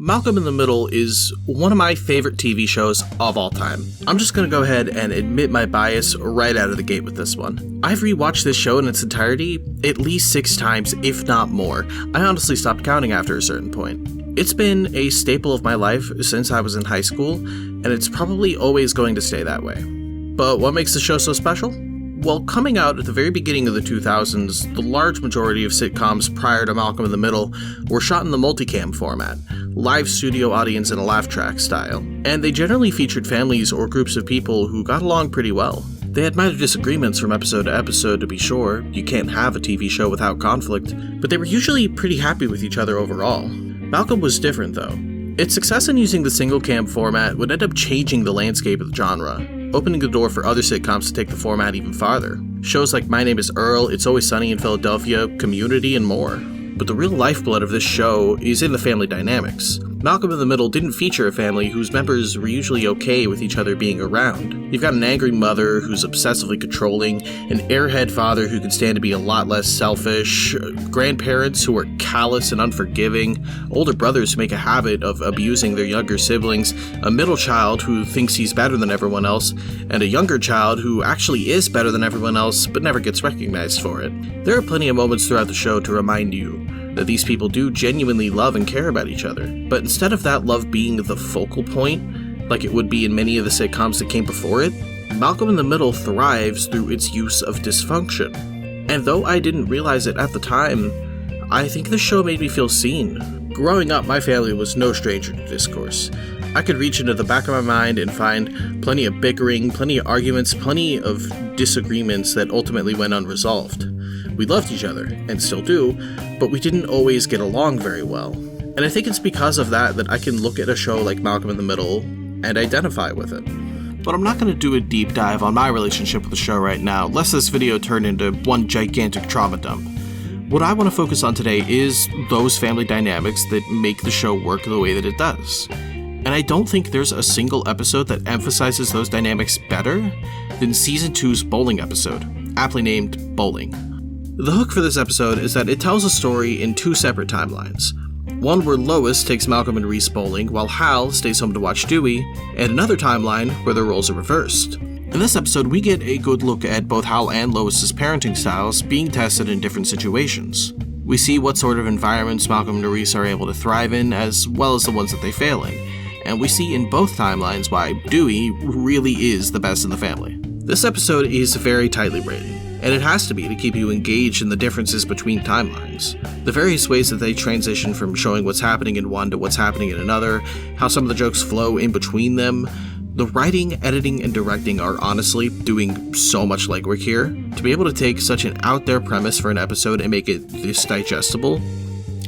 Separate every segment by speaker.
Speaker 1: Malcolm in the Middle is one of my favorite TV shows of all time. I'm just gonna go ahead and admit my bias right out of the gate with this one. I've rewatched this show in its entirety at least 6 times, if not more. I honestly stopped counting after a certain point. It's been a staple of my life since I was in high school, and it's probably always going to stay that way. But what makes the show so special? Well, coming out at the very beginning of the 2000s, the large majority of sitcoms prior to Malcolm in the Middle were shot in the multicam format, live studio audience in a laugh track style, and they generally featured families or groups of people who got along pretty well. They had minor disagreements from episode to episode, to be sure. You can't have a TV show without conflict, but they were usually pretty happy with each other overall. Malcolm was different, though. Its success in using the single cam format would end up changing the landscape of the genre, opening the door for other sitcoms to take the format even farther. Shows like My Name is Earl, It's Always Sunny in Philadelphia, Community, and more. But the real lifeblood of this show is in the family dynamics. Malcolm in the Middle didn't feature a family whose members were usually okay with each other being around. You've got an angry mother who's obsessively controlling, an airhead father who can stand to be a lot less selfish, grandparents who are callous and unforgiving, older brothers who make a habit of abusing their younger siblings, a middle child who thinks he's better than everyone else, and a younger child who actually is better than everyone else but never gets recognized for it. There are plenty of moments throughout the show to remind you that these people do genuinely love and care about each other. But instead of that love being the focal point, like it would be in many of the sitcoms that came before it, Malcolm in the Middle thrives through its use of dysfunction. And though I didn't realize it at the time, I think the show made me feel seen. Growing up, my family was no stranger to discourse. I could reach into the back of my mind and find plenty of bickering, plenty of arguments, plenty of disagreements that ultimately went unresolved. We loved each other, and still do, but we didn't always get along very well. And I think it's because of that I can look at a show like Malcolm in the Middle and identify with it. But I'm not going to do a deep dive on my relationship with the show right now, lest this video turn into one gigantic trauma dump. What I want to focus on today is those family dynamics that make the show work the way that it does. And I don't think there's a single episode that emphasizes those dynamics better than Season 2's bowling episode, aptly named Bowling. The hook for this episode is that it tells a story in 2 separate timelines. One where Lois takes Malcolm and Reese bowling while Hal stays home to watch Dewey, and another timeline where the roles are reversed. In this episode, we get a good look at both Hal and Lois's parenting styles being tested in different situations. We see what sort of environments Malcolm and Reese are able to thrive in, as well as the ones that they fail in. And we see in both timelines why Dewey really is the best in the family. This episode is very tightly rated, and it has to be to keep you engaged in the differences between timelines. The various ways that they transition from showing what's happening in one to what's happening in another, how some of the jokes flow in between them. The writing, editing, and directing are honestly doing so much legwork here. To be able to take such an out there premise for an episode and make it this digestible,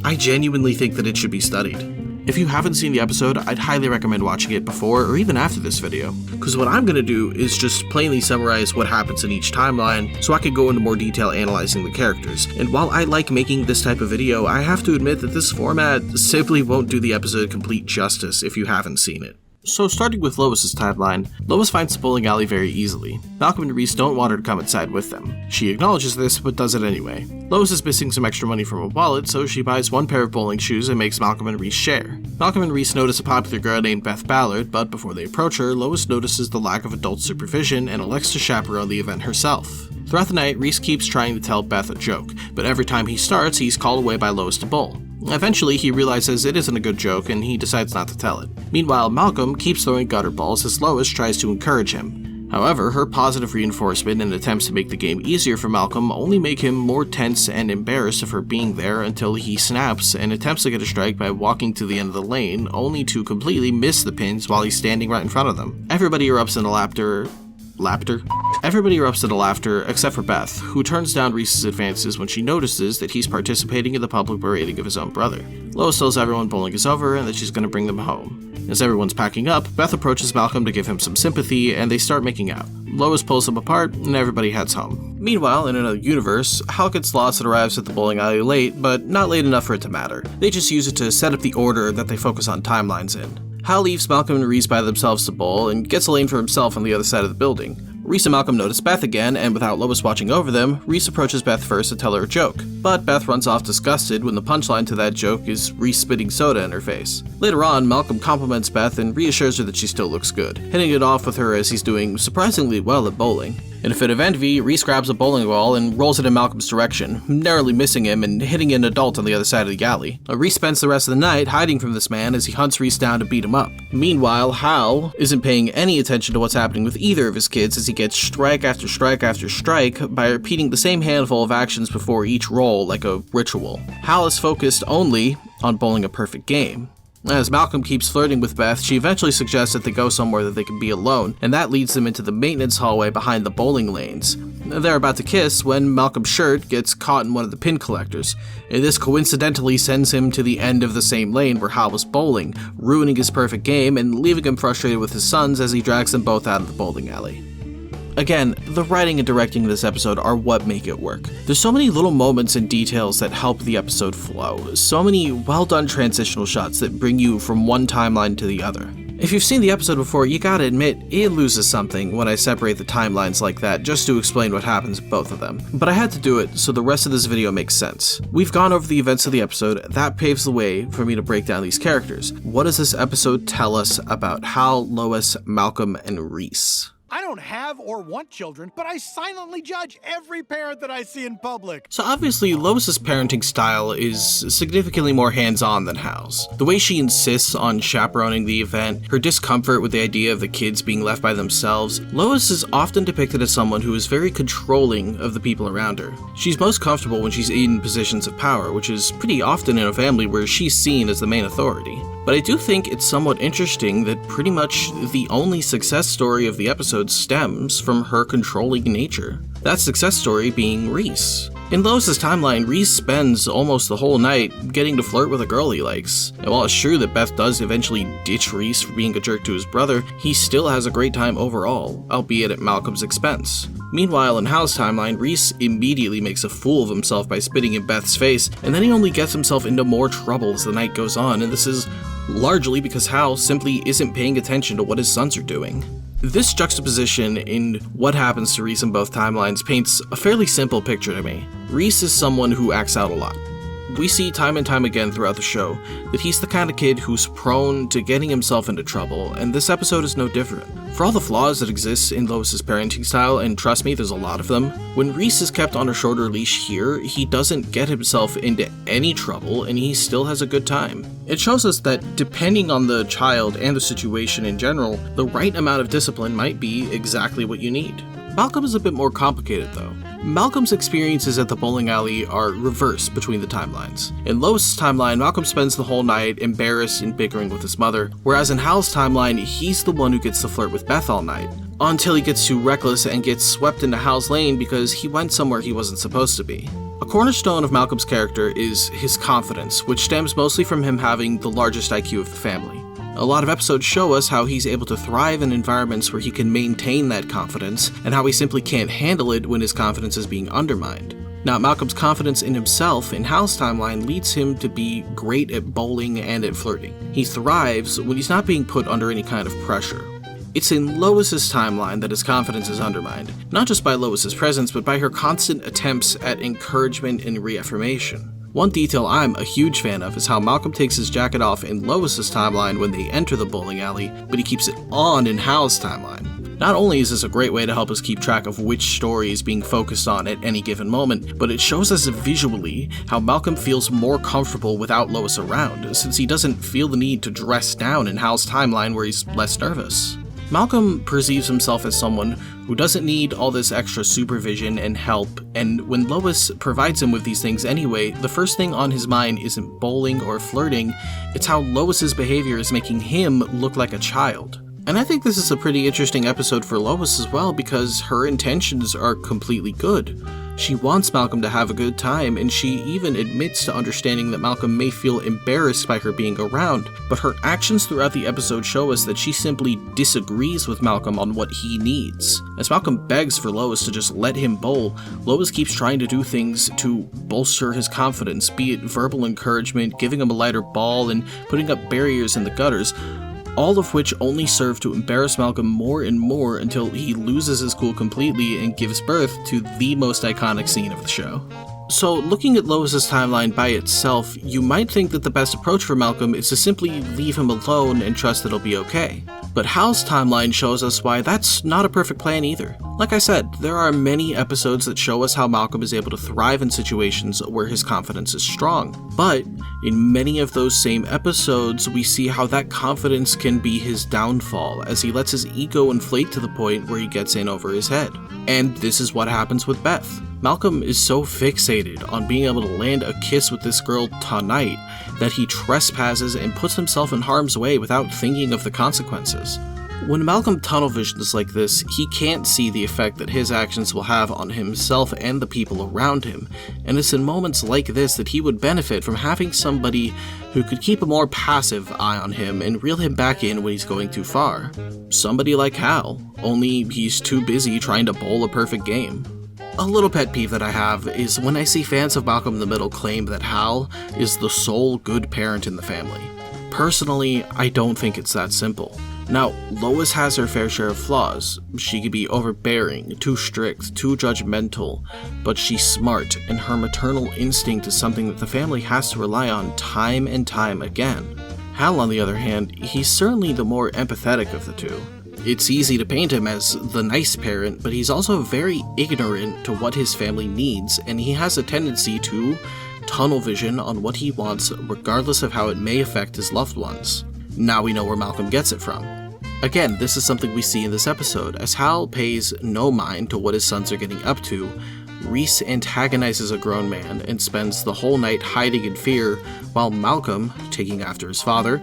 Speaker 1: I genuinely think that it should be studied. If you haven't seen the episode, I'd highly recommend watching it before or even after this video, because what I'm going to do is just plainly summarize what happens in each timeline so I could go into more detail analyzing the characters. And while I like making this type of video, I have to admit that this format simply won't do the episode complete justice if you haven't seen it. So starting with Lois's timeline, Lois finds the bowling alley very easily. Malcolm and Reese don't want her to come inside with them. She acknowledges this, but does it anyway. Lois is missing some extra money from a wallet, so she buys 1 pair of bowling shoes and makes Malcolm and Reese share. Malcolm and Reese notice a popular girl named Beth Ballard, but before they approach her, Lois notices the lack of adult supervision and elects to chaperone the event herself. Throughout the night, Reese keeps trying to tell Beth a joke, but every time he starts, he's called away by Lois to bowl. Eventually, he realizes it isn't a good joke and he decides not to tell it. Meanwhile, Malcolm keeps throwing gutter balls as Lois tries to encourage him. However, her positive reinforcement and attempts to make the game easier for Malcolm only make him more tense and embarrassed of her being there until he snaps and attempts to get a strike by walking to the end of the lane, only to completely miss the pins while he's standing right in front of them. Everybody erupts into laughter except for Beth, who turns down Reese's advances when she notices that he's participating in the public berating of his own brother. Lois tells everyone bowling is over and that she's going to bring them home. As everyone's packing up, Beth approaches Malcolm to give him some sympathy and they start making out. Lois pulls them apart and everybody heads home. Meanwhile, in another universe, Hal gets lost and arrives at the bowling alley late, but not late enough for it to matter. They just use it to set up the order that they focus on timelines in. Hal leaves Malcolm and Reese by themselves to bowl and gets a lane for himself on the other side of the building. Reese and Malcolm notice Beth again, and without Lois watching over them, Reese approaches Beth first to tell her a joke. But Beth runs off disgusted when the punchline to that joke is Reese spitting soda in her face. Later on, Malcolm compliments Beth and reassures her that she still looks good, hitting it off with her as he's doing surprisingly well at bowling. In a fit of envy, Reese grabs a bowling ball and rolls it in Malcolm's direction, narrowly missing him and hitting an adult on the other side of the alley. Reese spends the rest of the night hiding from this man as he hunts Reese down to beat him up. Meanwhile, Hal isn't paying any attention to what's happening with either of his kids as he gets strike after strike after strike by repeating the same handful of actions before each roll like a ritual. Hal is focused only on bowling a perfect game. As Malcolm keeps flirting with Beth, she eventually suggests that they go somewhere that they can be alone, and that leads them into the maintenance hallway behind the bowling lanes. They're about to kiss when Malcolm's shirt gets caught in one of the pin collectors, and this coincidentally sends him to the end of the same lane where Hal was bowling, ruining his perfect game and leaving him frustrated with his sons as he drags them both out of the bowling alley. Again, the writing and directing of this episode are what make it work. There's so many little moments and details that help the episode flow, so many well-done transitional shots that bring you from one timeline to the other. If you've seen the episode before, you gotta admit, it loses something when I separate the timelines like that just to explain what happens in both of them. But I had to do it so the rest of this video makes sense. We've gone over the events of the episode, that paves the way for me to break down these characters. What does this episode tell us about Hal, Lois, Malcolm, and Reese?
Speaker 2: I don't have or want children, but I silently judge every parent that I see in public.
Speaker 1: So obviously, Lois's parenting style is significantly more hands-on than Hal's. The way she insists on chaperoning the event, her discomfort with the idea of the kids being left by themselves, Lois is often depicted as someone who is very controlling of the people around her. She's most comfortable when she's in positions of power, which is pretty often in a family where she's seen as the main authority. But I do think it's somewhat interesting that pretty much the only success story of the episode stems from her controlling nature. That success story being Reese. In Lois's timeline, Reese spends almost the whole night getting to flirt with a girl he likes. And while it's true that Beth does eventually ditch Reese for being a jerk to his brother, he still has a great time overall, albeit at Malcolm's expense. Meanwhile, in Hal's timeline, Reese immediately makes a fool of himself by spitting in Beth's face, and then he only gets himself into more trouble as the night goes on, and this is largely because Hal simply isn't paying attention to what his sons are doing. This juxtaposition in what happens to Reese in both timelines paints a fairly simple picture to me. Reese is someone who acts out a lot. We see time and time again throughout the show that he's the kind of kid who's prone to getting himself into trouble, and this episode is no different. For all the flaws that exist in Lois's parenting style, and trust me, there's a lot of them, when Reese is kept on a shorter leash here, he doesn't get himself into any trouble and he still has a good time. It shows us that depending on the child and the situation in general, the right amount of discipline might be exactly what you need. Malcolm is a bit more complicated though. Malcolm's experiences at the bowling alley are reversed between the timelines. In Lois' timeline, Malcolm spends the whole night embarrassed and bickering with his mother, whereas in Hal's timeline, he's the one who gets to flirt with Beth all night, until he gets too reckless and gets swept into Hal's lane because he went somewhere he wasn't supposed to be. A cornerstone of Malcolm's character is his confidence, which stems mostly from him having the largest IQ of the family. A lot of episodes show us how he's able to thrive in environments where he can maintain that confidence, and how he simply can't handle it when his confidence is being undermined. Now, Malcolm's confidence in himself in Hal's timeline leads him to be great at bowling and at flirting. He thrives when he's not being put under any kind of pressure. It's in Lois's timeline that his confidence is undermined, not just by Lois's presence, but by her constant attempts at encouragement and reaffirmation. One detail I'm a huge fan of is how Malcolm takes his jacket off in Lois's timeline when they enter the bowling alley, but he keeps it on in Hal's timeline. Not only is this a great way to help us keep track of which story is being focused on at any given moment, but it shows us visually how Malcolm feels more comfortable without Lois around, since he doesn't feel the need to dress down in Hal's timeline where he's less nervous. Malcolm perceives himself as someone who doesn't need all this extra supervision and help, and when Lois provides him with these things anyway, the first thing on his mind isn't bowling or flirting, it's how Lois's behavior is making him look like a child. And I think this is a pretty interesting episode for Lois as well, because her intentions are completely good. She wants Malcolm to have a good time, and she even admits to understanding that Malcolm may feel embarrassed by her being around, but her actions throughout the episode show us that she simply disagrees with Malcolm on what he needs. As Malcolm begs for Lois to just let him bowl, Lois keeps trying to do things to bolster his confidence, be it verbal encouragement, giving him a lighter ball, and putting up barriers in the gutters, all of which only serve to embarrass Malcolm more and more until he loses his cool completely and gives birth to the most iconic scene of the show. So, looking at Lois's timeline by itself, you might think that the best approach for Malcolm is to simply leave him alone and trust that he'll be okay. But Hal's timeline shows us why that's not a perfect plan either. Like I said, there are many episodes that show us how Malcolm is able to thrive in situations where his confidence is strong. But in many of those same episodes, we see how that confidence can be his downfall as he lets his ego inflate to the point where he gets in over his head. And this is what happens with Beth. Malcolm is so fixated on being able to land a kiss with this girl tonight that he trespasses and puts himself in harm's way without thinking of the consequences. When Malcolm tunnel visions like this, he can't see the effect that his actions will have on himself and the people around him, and it's in moments like this that he would benefit from having somebody who could keep a more passive eye on him and reel him back in when he's going too far. Somebody like Hal, only he's too busy trying to bowl a perfect game. A little pet peeve that I have is when I see fans of Malcolm in the Middle claim that Hal is the sole good parent in the family. Personally, I don't think it's that simple. Now, Lois has her fair share of flaws. She could be overbearing, too strict, too judgmental, but she's smart, and her maternal instinct is something that the family has to rely on time and time again. Hal, on the other hand, he's certainly the more empathetic of the two. It's easy to paint him as the nice parent, but he's also very ignorant to what his family needs, and he has a tendency to tunnel vision on what he wants regardless of how it may affect his loved ones. Now we know where Malcolm gets it from. Again, this is something we see in this episode. As Hal pays no mind to what his sons are getting up to, Reese antagonizes a grown man and spends the whole night hiding in fear, while Malcolm, taking after his father,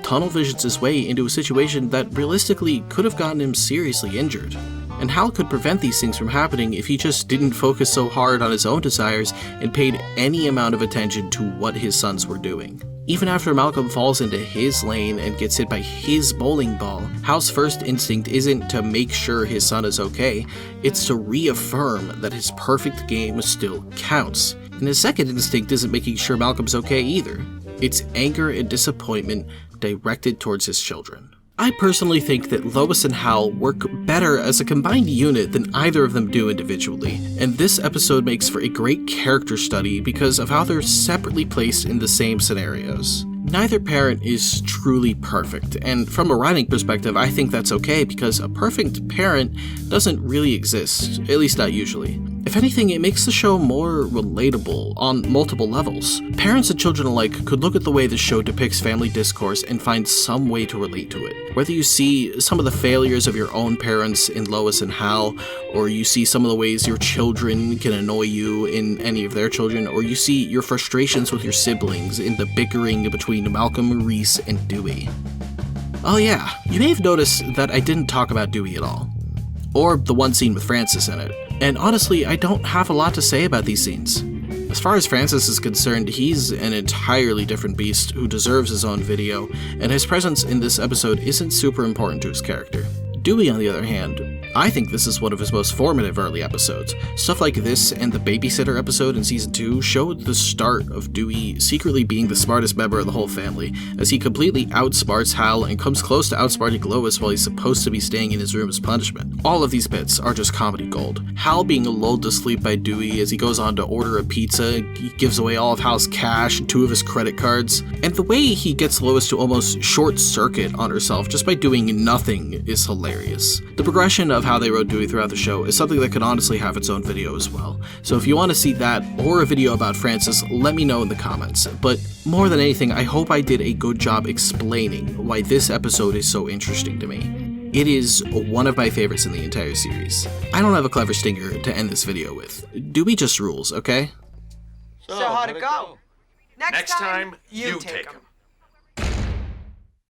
Speaker 1: tunnel visions his way into a situation that realistically could have gotten him seriously injured. And Hal could prevent these things from happening if he just didn't focus so hard on his own desires and paid any amount of attention to what his sons were doing. Even after Malcolm falls into his lane and gets hit by his bowling ball, Hal's first instinct isn't to make sure his son is okay, it's to reaffirm that his perfect game still counts. And his second instinct isn't making sure Malcolm's okay either. It's anger and disappointment directed towards his children. I personally think that Lois and Hal work better as a combined unit than either of them do individually, and this episode makes for a great character study because of how they're separately placed in the same scenarios. Neither parent is truly perfect, and from a writing perspective, I think that's okay because a perfect parent doesn't really exist, at least not usually. If anything, it makes the show more relatable on multiple levels. Parents and children alike could look at the way the show depicts family discourse and find some way to relate to it. Whether you see some of the failures of your own parents in Lois and Hal, or you see some of the ways your children can annoy you in any of their children, or you see your frustrations with your siblings in the bickering between Malcolm, Reese, and Dewey. Oh yeah, you may have noticed that I didn't talk about Dewey at all. Or the one scene with Francis in it. And honestly, I don't have a lot to say about these scenes. As far as Francis is concerned, he's an entirely different beast who deserves his own video, and his presence in this episode isn't super important to his character. Dewey, on the other hand, I think this is one of his most formative early episodes. Stuff like this and the babysitter episode in season 2 showed the start of Dewey secretly being the smartest member of the whole family, as he completely outsmarts Hal and comes close to outsmarting Lois while he's supposed to be staying in his room as punishment. All of these bits are just comedy gold. Hal being lulled to sleep by Dewey as he goes on to order a pizza, he gives away all of Hal's cash and 2 of his credit cards, and the way he gets Lois to almost short circuit on herself just by doing nothing is hilarious. The progression of how they wrote Dewey throughout the show is something that could honestly have its own video as well. So if you want to see that or a video about Francis, let me know in the comments. But more than anything, I hope I did a good job explaining why this episode is so interesting to me. It is one of my favorites in the entire series. I don't have a clever stinger to end this video with. Dewey just rules, okay?
Speaker 3: So how'd it go? Next time, you take 'em.